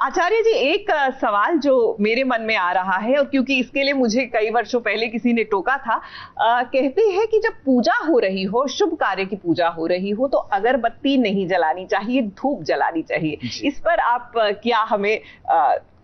आचार्य जी, एक सवाल जो मेरे मन में आ रहा है, और क्योंकि इसके लिए मुझे कई वर्षों पहले किसी ने टोका था, कहते हैं कि जब पूजा हो रही हो, शुभ कार्य की पूजा हो रही हो, तो अगरबत्ती नहीं जलानी चाहिए, धूप जलानी चाहिए। इस पर आप क्या हमें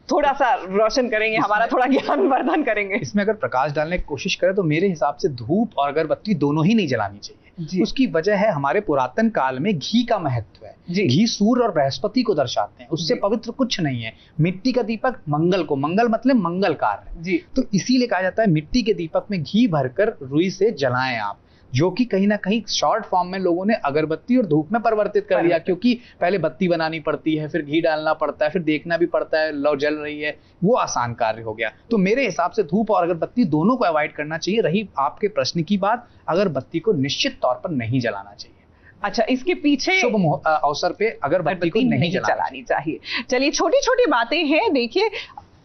थोड़ा सा रोशन करेंगे, हमारा थोड़ा ज्ञान वर्धन करेंगे? इसमें अगर प्रकाश डालने की कोशिश करें तो मेरे हिसाब से धूप और अगरबत्ती दोनों ही नहीं जलानी चाहिए। उसकी वजह है, हमारे पुरातन काल में घी का महत्व है। घी सूर्य और बृहस्पति को दर्शाते हैं, उससे पवित्र कुछ नहीं है। मिट्टी का दीपक मंगल को, मंगल मतलब मंगलकार है, तो इसीलिए कहा जाता है मिट्टी के दीपक में घी भरकर रुई से जलाएं आप, जो कि कहीं ना कहीं शॉर्ट फॉर्म में लोगों ने अगरबत्ती और धूप में परिवर्तित कर दिया, क्योंकि पहले बत्ती बनानी पड़ती है, फिर घी डालना पड़ता है, फिर देखना भी पड़ता है लौ जल रही है, वो आसान कार्य हो गया। तो मेरे हिसाब से धूप और अगरबत्ती दोनों को अवॉइड करना चाहिए। रही आपके प्रश्न की बात, अगरबत्ती को निश्चित तौर पर नहीं जलाना चाहिए। अच्छा, इसके पीछे शुभ अवसर पे अगरबत्ती को नहीं जलानी चाहिए। चलिए, छोटी छोटी बातें हैं, देखिए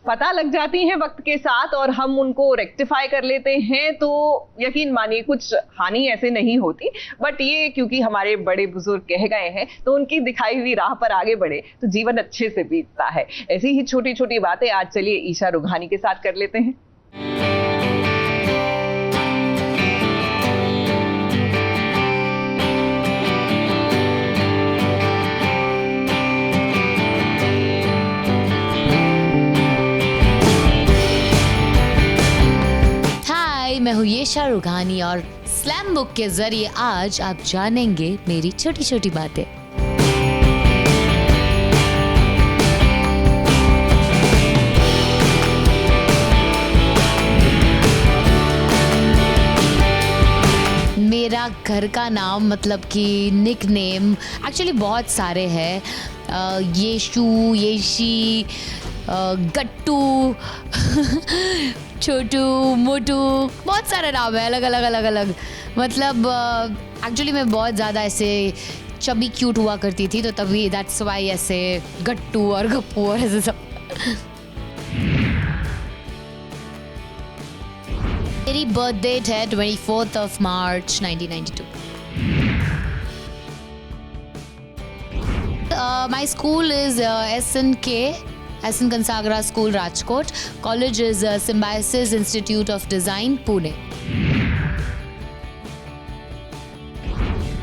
पता लग जाती हैं वक्त के साथ और हम उनको रेक्टिफाई कर लेते हैं, तो यकीन मानिए कुछ हानि ऐसे नहीं होती। बट ये क्योंकि हमारे बड़े बुजुर्ग कह गए हैं, तो उनकी दिखाई हुई राह पर आगे बढ़े तो जीवन अच्छे से बीतता है। ऐसी ही छोटी छोटी बातें आज चलिए ईशा रुघानी के साथ कर लेते हैं। मैं हूँ ईशा रुघानी और स्लैम बुक के जरिए आज आप जानेंगे मेरी छोटी छोटी बातें। मेरा घर का नाम मतलब कि निक नेम एक्चुअली बहुत सारे हैं, येशु, येशी, गट्टू, छोटू, मोटू, बहुत सारे नाम है, अलग अलग। मतलब एक्चुअली मैं बहुत ज़्यादा ऐसे चबी क्यूट हुआ करती थी, तो तभी दैट्स वाई ऐसे गट्टू और गप्पू और ऐसे सब। मेरी बर्थ डेट है 24 मार्च 1992। My school is SN Kansagra School, Rajkot. College is Symbiosis Institute of Design, Pune.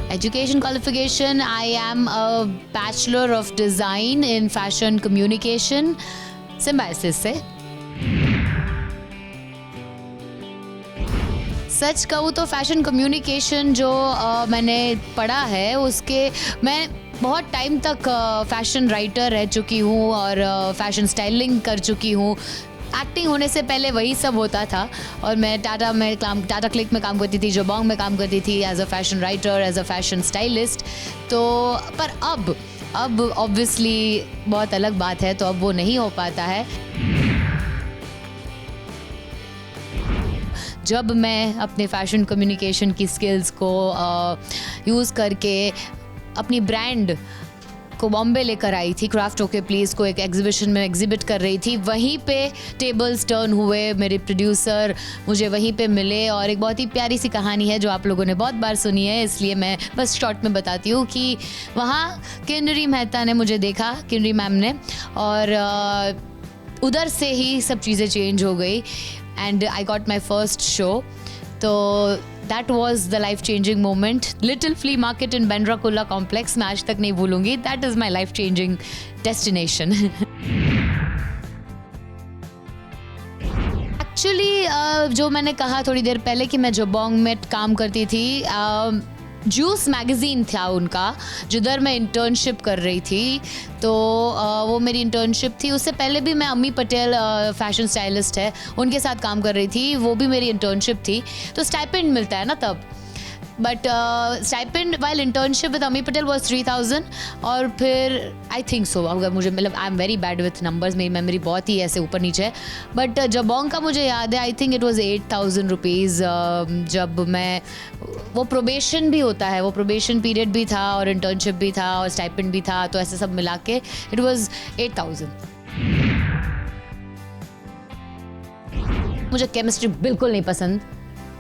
Education qualification, I am a Bachelor of Design in Fashion Communication, Symbiosis से। सच कहूँ तो फैशन कम्युनिकेशन जो मैंने पढ़ा है, उसके मैं बहुत टाइम तक फैशन राइटर रह चुकी हूँ और फैशन स्टाइलिंग कर चुकी हूँ। एक्टिंग होने से पहले वही सब होता था और मैं टाटा क्लिक में काम करती थी, जबोंग में काम करती थी as a fashion writer, as a fashion stylist. तो पर अब ऑब्वियसली बहुत अलग बात है, तो अब वो नहीं हो पाता है। जब मैं अपने फैशन कम्युनिकेशन की स्किल्स को यूज़ करके अपनी ब्रांड को बॉम्बे लेकर आई थी, क्राफ्ट ओके प्लीज़ को एक एग्जीबिशन में एग्जिबिट कर रही थी, वहीं पे टेबल्स टर्न हुए, मेरे प्रोड्यूसर मुझे वहीं पे मिले और एक बहुत ही प्यारी सी कहानी है जो आप लोगों ने बहुत बार सुनी है, इसलिए मैं बस शॉर्ट में बताती हूँ कि वहाँ किन्नरी मेहता ने मुझे देखा, किन्नरी मैम ने, और उधर से ही सब चीज़ें चेंज हो गई and I got my first show. तो that was the life changing moment. Little flea market in Bandra Kulla complex, मैं आज तक नहीं भूलूंगी. That is my life changing destination. Actually जो मैंने कहा थोड़ी देर पहले कि मैं जबोंग में काम करती थी, जूस मैगज़ीन था उनका, जिधर मैं इंटर्नशिप कर रही थी। तो वो मेरी इंटर्नशिप थी। उससे पहले भी मैं अम्मी पटेल फैशन स्टाइलिस्ट है, उनके साथ काम कर रही थी, वो भी मेरी इंटर्नशिप थी। तो स्टाइपेंड मिलता है ना तब, but stipend while internship with अम्मी पटेल वॉज 3000 और फिर आई थिंक सो, अगर मुझे मतलब I am very bad with numbers, मेरी मेमोरी बहुत ही ऐसे ऊपर नीचे है, बट जबोंग का मुझे याद है I think it was 8000 rupees. जब मैं, वो प्रोबेशन भी होता है, वो प्रोबेशन पीरियड भी था और इंटर्नशिप भी था और स्टाइपेंड भी था, तो ऐसे सब मिला के इट वॉज 8000। मुझे केमिस्ट्री बिल्कुल नहीं पसंद,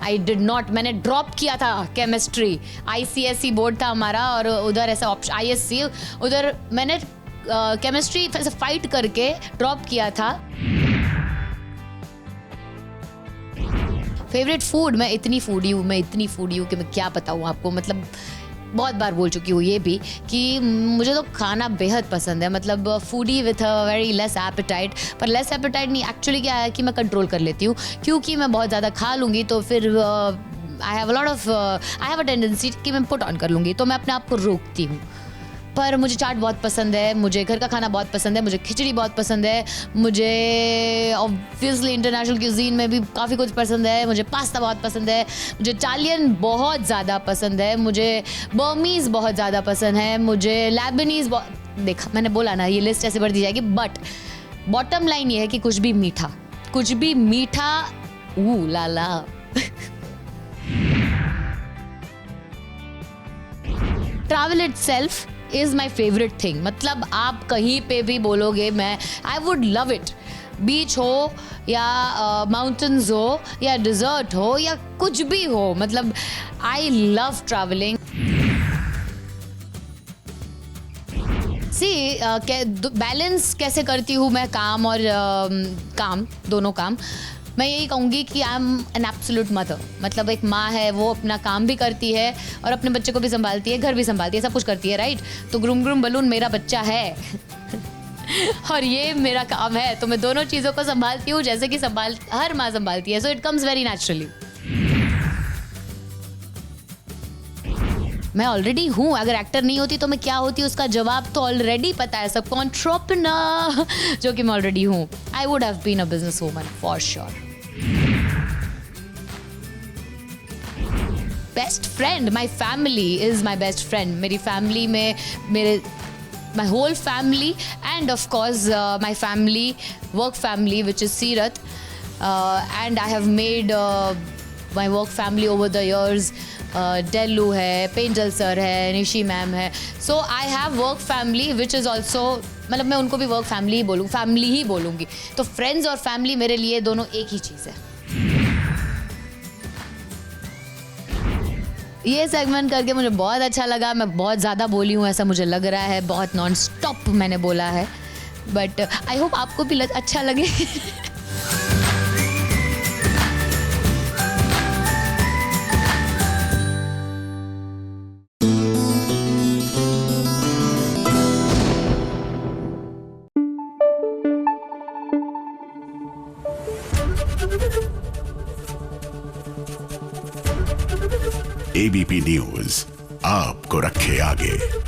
आई डिड नॉट, मैंने ड्रॉप किया था केमिस्ट्री। ICSE बोर्ड था हमारा और उधर ऐसा ऑप्शन ISC, उधर मैंने केमिस्ट्री फाइट करके ड्रॉप किया था। फेवरेट फूड, मैं इतनी फूडी हूँ कि मैं क्या बताऊँ आपको। मतलब बहुत बार बोल चुकी हूँ ये भी कि मुझे तो खाना बेहद पसंद है। मतलब foodie with a very less appetite. पर लेस एपेटाइट नहीं, एक्चुअली क्या है कि मैं कंट्रोल कर लेती हूँ, क्योंकि मैं बहुत ज़्यादा खा लूँगी तो फिर आई हैव अ टेंडेंसी कि मैं पुट ऑन कर लूँगी, तो मैं अपने आप को रोकती हूँ। पर मुझे चाट बहुत पसंद है, मुझे घर का खाना बहुत पसंद है, मुझे खिचड़ी बहुत पसंद है, मुझे ऑब्वियसली इंटरनेशनल क्यूजीन में भी काफ़ी कुछ पसंद है, मुझे पास्ता बहुत पसंद है, मुझे इटालियन बहुत ज़्यादा पसंद है, मुझे बर्मीज़ बहुत ज़्यादा पसंद है, मुझे लेबनीज़ बहुत। देखा, मैंने बोला ना, ये लिस्ट ऐसे बढ़ दी जाएगी। बट बॉटम लाइन ये है कि कुछ भी मीठा लाला। Travel itself is my favourite thing. मतलब आप कहीं पे भी बोलोगे, मैं I would love it. Beach हो या माउंटेन्स हो या डिज़र्ट हो या कुछ भी हो, मतलब आई लव ट्रैवलिंग। बैलेंस कैसे करती हूँ मैं काम और काम, दोनों काम। मैं यही कहूँगी कि I am an absolute mother. मतलब एक माँ है, वो अपना काम भी करती है और अपने बच्चे को भी संभालती है, घर भी संभालती है, सब कुछ करती है, राइट। तो ग्रूम ग्रूम बलून मेरा बच्चा है और ये मेरा काम है, तो मैं दोनों चीज़ों को संभालती हूँ जैसे कि हर माँ संभालती है। So it comes very naturally. मैं ऑलरेडी हूँ, अगर एक्टर नहीं होती तो मैं क्या होती, उसका जवाब तो ऑलरेडी पता है सबको। एंटरप्रेन्योर, जो कि मैं ऑलरेडी हूँ। I would have been a business woman for sure. Best friend, my family is my best friend. मेरी फैमिली में my whole family and of course my family, work family, which is Seerat, and I have made my work family over the years. Dellu है, पेंजल sir है, Nishi ma'am है। So I have work family which is also, मतलब मैं उनको भी work family ही बोलूँगी। तो friends और फैमिली मेरे लिए दोनों एक ही चीज़ है। ये सेगमेंट करके मुझे बहुत अच्छा लगा। मैं बहुत ज़्यादा बोली हूँ ऐसा मुझे लग रहा है, बहुत नॉन स्टॉप मैंने बोला है, बट आई होप आपको भी अच्छा लगे। एबीपी न्यूज आपको रखे आगे।